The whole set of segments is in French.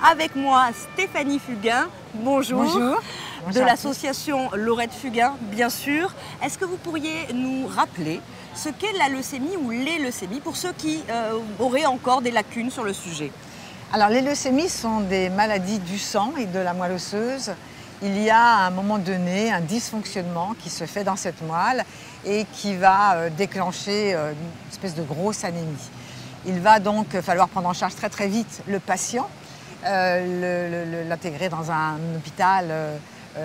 Avec moi, Stéphanie Fugain, bonjour. Bonjour. De l'association Laurette Fugain, bien sûr. Est-ce que vous pourriez nous rappeler ce qu'est la leucémie ou les leucémies pour ceux qui auraient encore des lacunes sur le sujet? Alors, les leucémies sont des maladies du sang et de la moelle osseuse. Il y a à un moment donné un dysfonctionnement qui se fait dans cette moelle et qui va déclencher une espèce de grosse anémie. Il va donc falloir prendre en charge très très vite le patient, l'intégrer dans un hôpital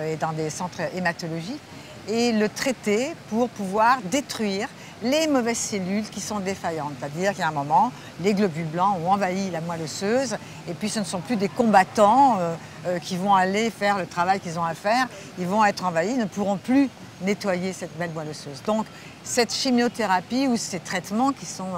et dans des centres hématologiques et le traiter pour pouvoir détruire les mauvaises cellules qui sont défaillantes. C'est-à-dire qu'à un moment, les globules blancs ont envahi la moelle osseuse et puis ce ne sont plus des combattants qui vont aller faire le travail qu'ils ont à faire. Ils vont être envahis, ils ne pourront plus nettoyer cette belle moelle osseuse. Donc cette chimiothérapie ou ces traitements qui sont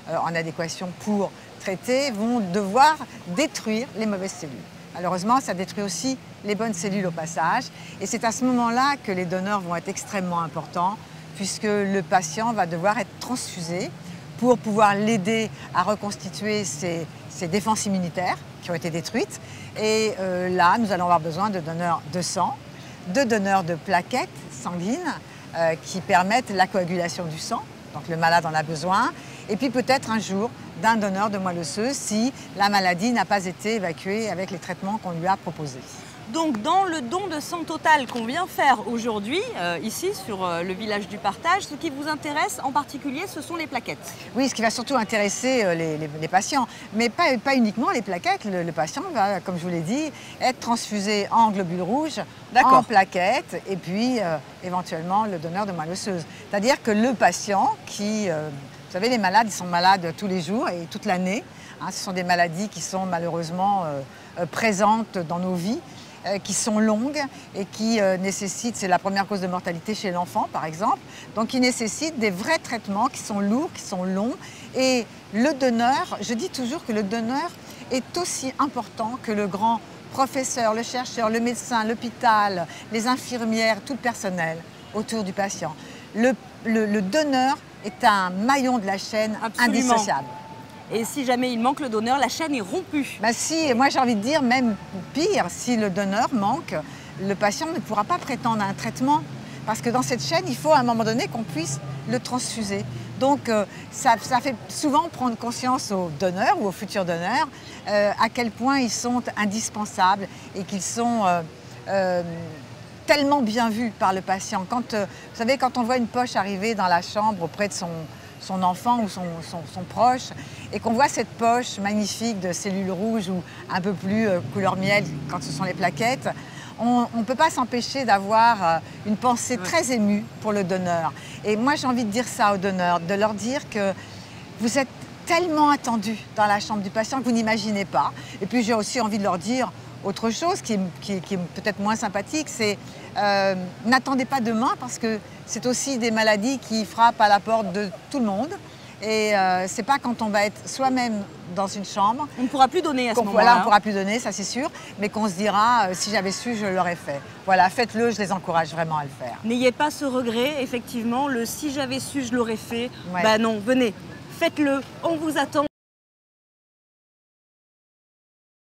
en adéquation pour traiter vont devoir détruire les mauvaises cellules. Malheureusement, ça détruit aussi les bonnes cellules au passage. Et c'est à ce moment-là que les donneurs vont être extrêmement importants, puisque le patient va devoir être transfusé pour pouvoir l'aider à reconstituer ses défenses immunitaires qui ont été détruites. Et là, nous allons avoir besoin de donneurs de sang, de donneurs de plaquettes sanguines qui permettent la coagulation du sang. Donc le malade en a besoin. Et puis peut-être un jour d'un donneur de moelle osseuse si la maladie n'a pas été évacuée avec les traitements qu'on lui a proposés. Donc dans le don de sang total qu'on vient faire aujourd'hui, ici sur le village du partage, ce qui vous intéresse en particulier, ce sont les plaquettes. Oui, ce qui va surtout intéresser les patients, mais pas uniquement les plaquettes. Le patient va, comme je vous l'ai dit, être transfusé en globules rouges, en plaquettes et puis éventuellement le donneur de moelle osseuse. C'est-à-dire que le patient qui... vous savez, les malades, ils sont malades tous les jours et toute l'année. Ce sont des maladies qui sont malheureusement présentes dans nos vies, qui sont longues et qui nécessitent, c'est la première cause de mortalité chez l'enfant par exemple, donc qui nécessitent des vrais traitements qui sont lourds, qui sont longs. Et le donneur, je dis toujours que le donneur est aussi important que le grand professeur, le chercheur, le médecin, l'hôpital, les infirmières, tout le personnel autour du patient. Le donneur est un maillon de la chaîne indissociable. Et si jamais il manque le donneur, la chaîne est rompue. Si, moi j'ai envie de dire même pire, si le donneur manque, le patient ne pourra pas prétendre à un traitement. Parce que dans cette chaîne, il faut à un moment donné qu'on puisse le transfuser. Donc ça fait souvent prendre conscience aux donneurs ou aux futurs donneurs à quel point ils sont indispensables et qu'ils sont tellement bien vus par le patient. Vous savez, quand on voit une poche arriver dans la chambre auprès de son enfant ou son proche, et qu'on voit cette poche magnifique de cellules rouges ou un peu plus couleur miel quand ce sont les plaquettes, on ne peut pas s'empêcher d'avoir une pensée très émue pour le donneur. Et moi j'ai envie de dire ça aux donneurs, de leur dire que vous êtes tellement attendus dans la chambre du patient que vous n'imaginez pas. Et puis j'ai aussi envie de leur dire autre chose qui est peut-être moins sympathique, c'est n'attendez pas demain parce que c'est aussi des maladies qui frappent à la porte de tout le monde. Et c'est pas quand on va être soi-même dans une chambre. On ne pourra plus donner à ce moment-là. Voilà, on ne pourra plus donner, ça c'est sûr, mais qu'on se dira si j'avais su, je l'aurais fait. Voilà, faites-le, je les encourage vraiment à le faire. N'ayez pas ce regret, effectivement, le si j'avais su, je l'aurais fait. Ouais. Bah non, venez, faites-le, on vous attend.